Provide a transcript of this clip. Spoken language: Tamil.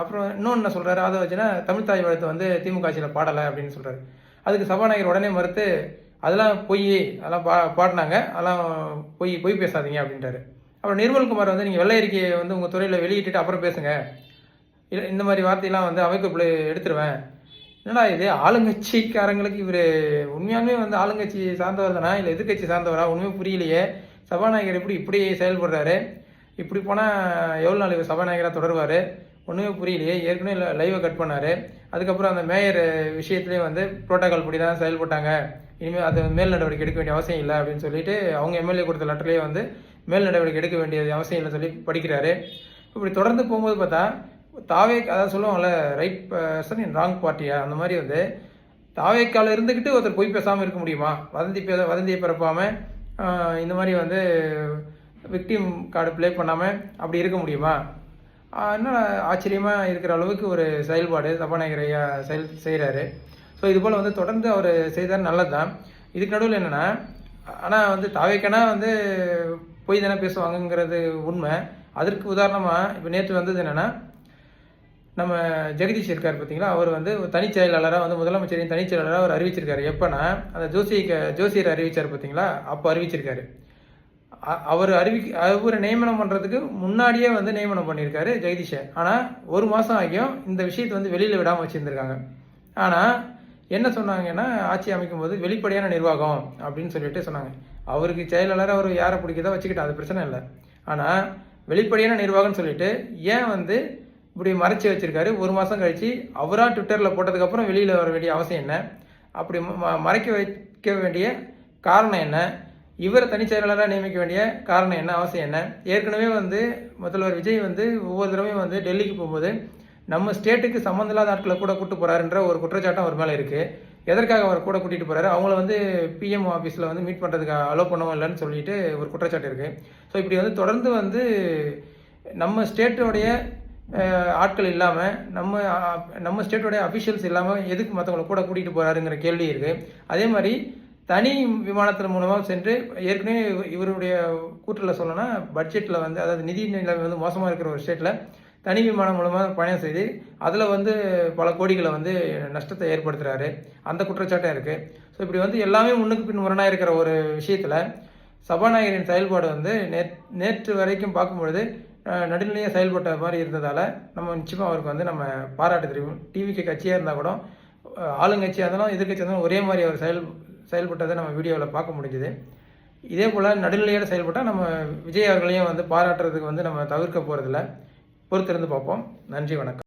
அப்புறம் இன்னொன்று என்ன சொல்கிறாரு, அதை வச்சுன்னா தமிழ் தாய் வாழ்த்து வந்து திமுக ஆட்சியில் பாடலை அப்படின்னு சொல்கிறாரு. அதுக்கு சபாநாயகர் உடனே மறுத்து, அதெல்லாம் பொய், அதெல்லாம் பாடினாங்க, அதெல்லாம் பொய் பேசாதீங்க அப்படின்ட்டாரு. அப்புறம் நிர்மல்குமார் வந்து நீங்கள் வெள்ளை அறிக்கையை வந்து உங்கள் துறையில் வெளியிட்டுட்டு அப்புறம் பேசுங்க, இல்லை இந்த மாதிரி வார்த்தையெல்லாம் வந்து அமைப்புக்குள்ளே எடுத்துருவேன். என்னடா இது, ஆளுங்கட்சிக்காரங்களுக்கு இவர் உண்மையாலுமே வந்து ஆளுங்கட்சி சார்ந்தவர் தானா இல்லை எதிர்கட்சி சார்ந்தவரா உண்மையும் புரியலையே. சபாநாயகர் இப்படி செயல்படுறாரு, இப்படி போனால் எவ்வளோ நாள் இவர் சபாநாயகராக தொடருவார் ஒன்றுமே புரியலையே. ஏற்கனவே லைவை கட் பண்ணார். அதுக்கப்புறம் அந்த மேயர் விஷயத்துலேயும் வந்து புரோட்டோகால் படி தான் செயல்பட்டாங்க, இனிமேல் அது மேல் நடவடிக்கை எடுக்க வேண்டிய அவசியம் இல்லை அப்படின்னு சொல்லிட்டு அவங்க எம்எல்ஏ கொடுத்த லெட்டர்லேயே வந்து மேல் நடவடிக்கை எடுக்க வேண்டிய அவசியம் இல்லை சொல்லி படிக்கிறாரு. இப்படி தொடர்ந்து போகும்போது பார்த்தா அதாவது சொல்லுவாங்கள்ல, ரைட் பர்சன் இன் ராங் பார்ட்டியா, அந்த மாதிரி வந்து தாவேக்கால இருந்துக்கிட்டு ஒருத்தர் பொய் பேசாமல் இருக்க முடியுமா? வதந்தியை பரப்பாமல் இந்த மாதிரி வந்து விக்டிம் கார்டு ப்ளே பண்ணாமல் அப்படி இருக்க முடியுமா? இன்னும் ஆச்சரியமாக இருக்கிற அளவுக்கு ஒரு செயல்பாடு சபாநாயகர் ஐயா செய்கிறாரு. ஸோ இதுபோல் வந்து தொடர்ந்து அவர் செய்தார், நல்லது தான். இதுக்கு நடுவில் என்னென்னா, ஆனால் வந்து தாவேக்கனா வந்து பொய் தானே பேசுவாங்கங்கிறது உண்மை. அதற்கு உதாரணமாக இப்போ நேற்று வந்தது என்னென்னா, நம்ம ஜெகதீஷ் இருக்கார் பார்த்தீங்களா, அவர் வந்து தனிச் செயலாளராக வந்து முதலமைச்சரின் தனிச் செயலாளராக அவர் அறிவிச்சிருக்காரு. எப்போனா அந்த ஜோசியர் அறிவிச்சார் பார்த்தீங்களா, அப்போ அறிவிச்சிருக்காரு. அவர் நியமனம் பண்ணுறதுக்கு முன்னாடியே வந்து நியமனம் பண்ணியிருக்காரு ஜெகதீஷை. ஆனால் ஒரு மாதம் ஆகியும் இந்த விஷயத்தை வந்து வெளியில் விடாமல் வச்சுருந்துருக்காங்க. ஆனால் என்ன சொன்னாங்கன்னா, ஆட்சி அமைக்கும் போது வெளிப்படையான நிர்வாகம் அப்படின்னு சொல்லிட்டு சொன்னாங்க. அவருக்கு செயலாளராக அவர் யாரை பிடிக்கதோ வச்சுக்கிட்டா, அது பிரச்சனை இல்லை. ஆனால் வெளிப்படையான நிர்வாகம்னு சொல்லிட்டு ஏன் வந்து இப்படி மறைச்சி வச்சிருக்காரு? ஒரு மாதம் கழித்து அவராக ட்விட்டரில் போட்டதுக்கப்புறம் வெளியில் வர வேண்டிய அவசியம் என்ன? அப்படி மறைக்க வைக்க வேண்டிய காரணம் என்ன? இவரை தனிச் செயலாளராக நியமிக்க வேண்டிய காரணம் என்ன, அவசியம் என்ன? ஏற்கனவே வந்து முதல்வர் விஜய் வந்து ஒவ்வொரு தடவையும் வந்து டெல்லிக்கு போகும்போது நம்ம ஸ்டேட்டுக்கு சம்மந்தமில்லாத ஆட்களை கூட கூப்பிட்டு போகிறாருன்ற ஒரு குற்றச்சாட்டம் அவர் மேலே இருக்குது. எதற்காக அவர் கூட கூட்டிகிட்டு போகிறாரு? அவங்கள வந்து பிஎம் ஆஃபீஸில் வந்து மீட் பண்ணுறதுக்கு அலோவ் பண்ணவும் இல்லைன்னு சொல்லிட்டு ஒரு குற்றச்சாட்டு இருக்குது. ஸோ இப்படி வந்து தொடர்ந்து வந்து நம்ம ஸ்டேட்டோடைய ஆட்கள் இல்லாமல் நம்ம ஸ்டேட்டோடைய அஃபிஷியல்ஸ் இல்லாமல் எதுக்கு மற்றவங்களை கூட கூட்டிகிட்டு போகிறாருங்கிற கேள்வி இருக்குது. அதே மாதிரி தனி விமானத்தின் மூலமாக சென்று, ஏற்கனவே இவருடைய கூற்றில் சொல்லணும்னா பட்ஜெட்டில் வந்து, அதாவது நிதி நிலைமை வந்து மோசமாக இருக்கிற ஒரு ஸ்டேட்டில் தனி விமானம் மூலமாக பயணம் செய்து அதில் வந்து பல கோடிகளை வந்து நஷ்டத்தை ஏற்படுத்துகிறாரு, அந்த குற்றச்சாட்டம் இருக்குது. ஸோ இப்படி வந்து எல்லாமே முன்னுக்கு பின் முரணாக இருக்கிற ஒரு விஷயத்தில் சபாநாயகரின் செயல்பாடு வந்து நேற்று வரைக்கும் பார்க்கும்பொழுது நடுநிலையாக செயல்பட்ட மாதிரி இருந்ததால் நம்ம நிச்சயமாக அவருக்கு வந்து நம்ம பாராட்டு தெரியும். டிவிக்கு கட்சியாக இருந்தால் கூட, ஆளுங்கட்சியாக இருந்தாலும் எதிர்கட்சியாக இருந்தாலும் ஒரே மாதிரி அவர் செயல்பட்டதை நம்ம வீடியோவில் பார்க்க முடிஞ்சுது. இதே போல் நடுநிலையோடு செயல்பட்டால் நம்ம விஜய் அவர்களையும் வந்து பாராட்டுறதுக்கு வந்து நம்ம தவிர்க்க போகிறதில்ல. பொறுத்திருந்து பார்ப்போம். நன்றி, வணக்கம்.